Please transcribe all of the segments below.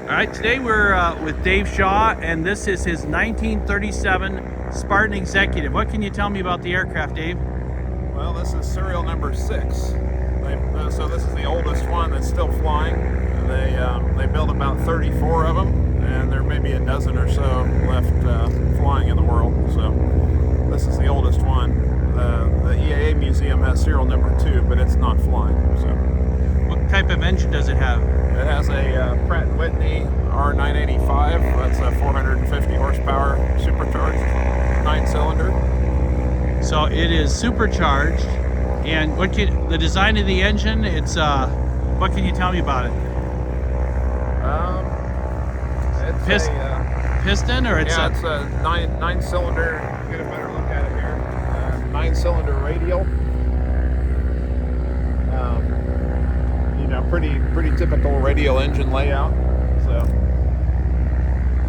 All right, today we're with Dave Shaw, and this is his 1937 Spartan Executive. What can you tell me about the aircraft, Dave? Well, this is serial number 6. So this is the oldest one that's still flying. They built about 34 of them, and there may be a dozen or so left flying in the world. So this is the oldest one. The EAA museum has serial number 2, but it's not flying. So what type of engine does it have? it has a Pratt & Whitney R985. That's a 450 horsepower supercharged 9-cylinder. So it is supercharged, and the design of the engine? It's what can you tell me about it? It's piston, or it's it's a nine-cylinder. Get a better look at it here. 9-cylinder radial. Pretty typical radial engine layout. So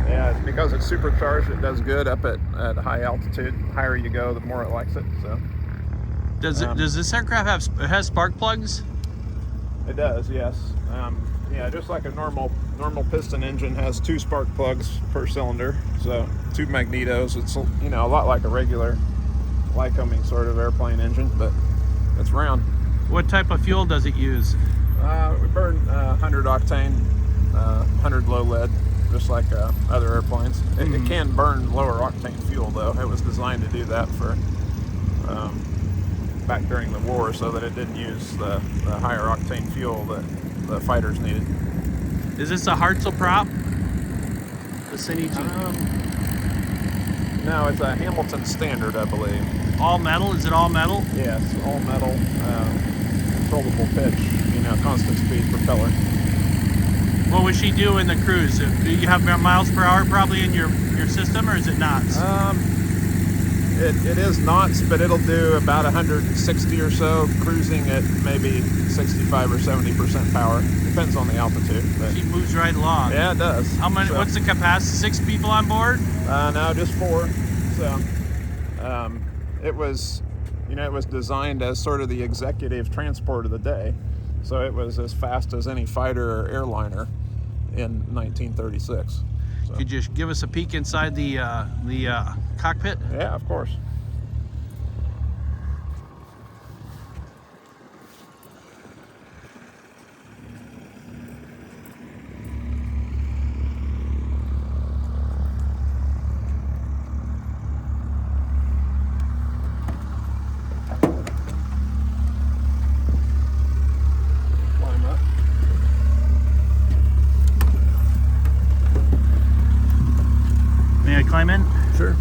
yeah, because it's supercharged, it does good up at high altitude. The higher you go, the more it likes it. So does this aircraft has spark plugs? It does, yes. Yeah, just like a normal piston engine has 2 spark plugs per cylinder, so 2 magnetos. It's a lot like a regular Lycoming sort of airplane engine, but it's round. What type of fuel does it use? We burn 100 octane, 100 low lead, just like other airplanes. It can burn lower octane fuel though. It was designed to do that for back during the war, so that it didn't use the higher octane fuel that the fighters needed. Is this a Hartzell prop? The Cine No, it's a Hamilton standard, I believe. All metal? Is it all metal? Yes, all metal, controllable pitch, constant speed propeller. What would she do in the cruise? Do you have miles per hour probably in your system, or is it knots? It is knots, but it'll do about 160 or so, cruising at maybe 65 or 70% power. Depends on the altitude. But she moves right along. Yeah, it does. How many? So, what's the capacity? 6 people on board? No, just 4. So it was, it was designed as sort of the executive transport of the day. So it was as fast as any fighter or airliner in 1936. So. Could you give us a peek inside the cockpit? Yeah, of course. Climb up. May I climb in? Sure.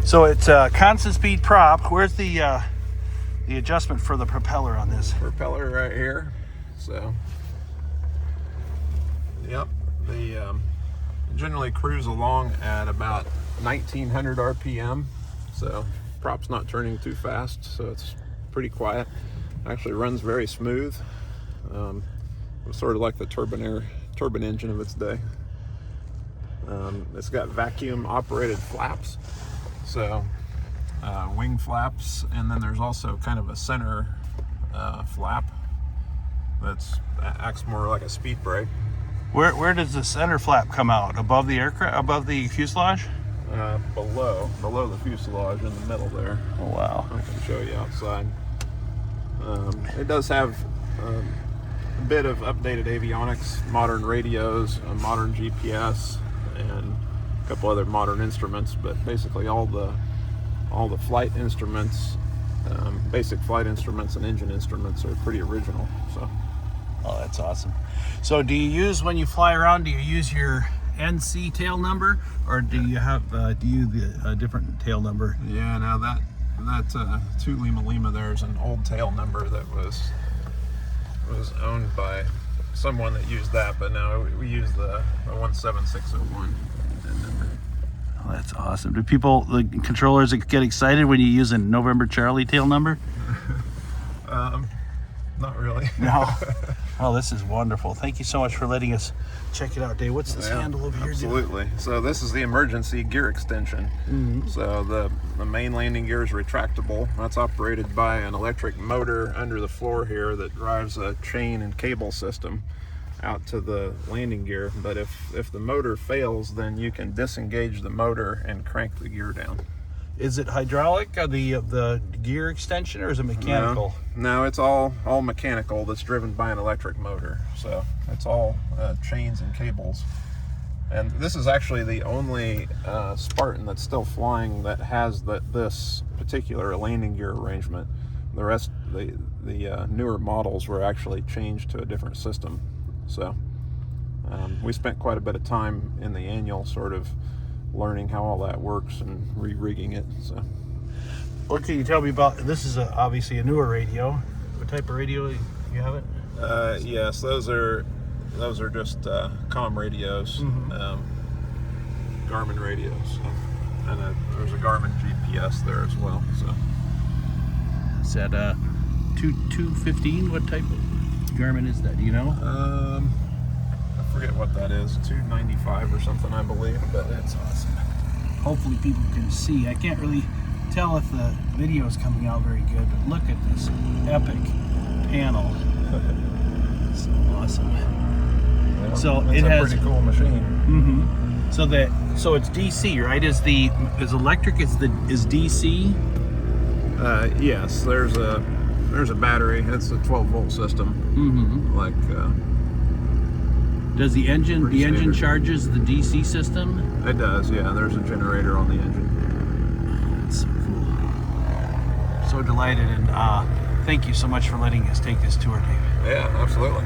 So it's a constant speed prop. Where's the adjustment for the propeller on this? Propeller right here. So, yep. They generally cruise along at about 1900 RPM. So, prop's not turning too fast, so it's pretty quiet. Actually runs very smooth. It was sort of like the turbine engine of its day. It's got vacuum operated flaps. So wing flaps, and then there's also kind of a center flap that's acts more like a speed brake. Where does the center flap come out? Above the aircraft, above the fuselage? Below the fuselage in the middle there. Oh wow! I can show you outside. It does have a bit of updated avionics, modern radios, a modern GPS, and a couple other modern instruments, but basically all the flight instruments, basic flight instruments and engine instruments are pretty original. So. Oh, that's awesome. So do you use, when you fly around, do you use your NC tail number, or do you have a different tail number? Yeah, now that 2 Lima Lima there is an old tail number that was owned by someone that used that, but now we use the 17601 number. Oh, that's awesome. Do people, the controllers, get excited when you use a November Charlie tail number? Not really. No. Oh, this is wonderful. Thank you so much for letting us check it out, Dave. What's this handle over here? Absolutely. So this is the emergency gear extension. So the main landing gear is retractable. That's operated by an electric motor under the floor here that drives a chain and cable system out to the landing gear. But if the motor fails, then you can disengage the motor and crank the gear down. Is it hydraulic, the gear extension, or is it mechanical? No, it's all mechanical that's driven by an electric motor. So it's all chains and cables. And this is actually the only Spartan that's still flying that has this particular landing gear arrangement. The rest, the newer models were actually changed to a different system. So we spent quite a bit of time in the annual sort of learning how all that works and re-rigging it. So, what can you tell me about? This is obviously a newer radio. What type of radio you have it? Yes, those are just comm radios, Garmin radios, and there's a Garmin GPS there as well. So, is that 215? What type of Garmin is that? Do you know? I forget what that is, 295 or something, I believe, but that's awesome. Hopefully people can see. I can't really tell if the video is coming out very good, but look at this epic panel. So awesome. Yeah, so it's it has a pretty cool machine. So it's DC, right? Is electric is DC? Yes, there's a battery. It's a 12-volt system. Like does the engine charges the DC system? It does, yeah. There's a generator on the engine. That's so cool. So delighted, and thank you so much for letting us take this tour, Dave. Yeah, absolutely.